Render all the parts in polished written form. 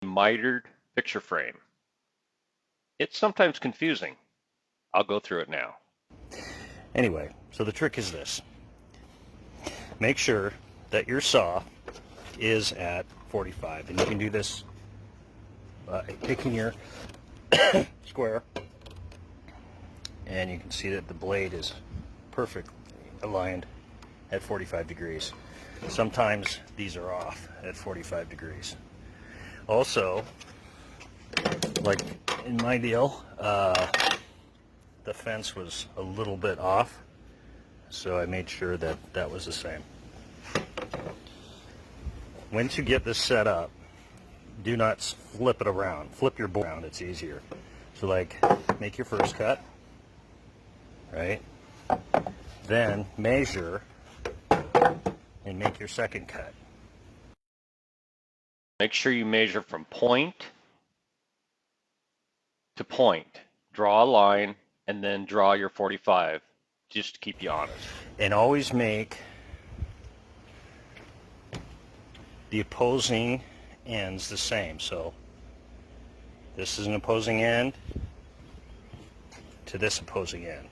mitered picture frame. It's sometimes confusing. I'll go through it now. Anyway, so the trick is this. Make sure that your saw is at 45, and you can do this by picking your square, and you can see that the blade is perfectly aligned at 45 degrees. Sometimes these are off at 45 degrees. Also, like in my deal, the fence was a little bit off, so I made sure that that was the same. Once you get this set up, do not flip it around. Flip your board around, it's easier. So like, make your first cut, right? Then measure and make your second cut. Make sure you measure from point to point. Draw a line and then draw your 45, just to keep you honest. And always make the opposing ends the same. So this is an opposing end to this opposing end.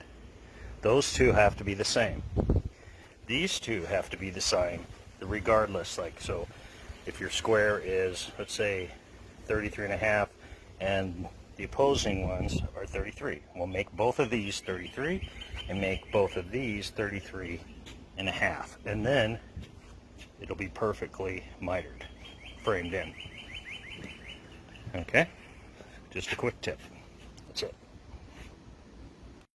Those two have to be the same. These two have to be the same regardless. Like, so if your square is, let's say, 33.5 and the opposing ones are 33, we'll make both of these 33 and make both of these 33.5, and then it'll be perfectly mitered, framed in. Okay, just a quick tip.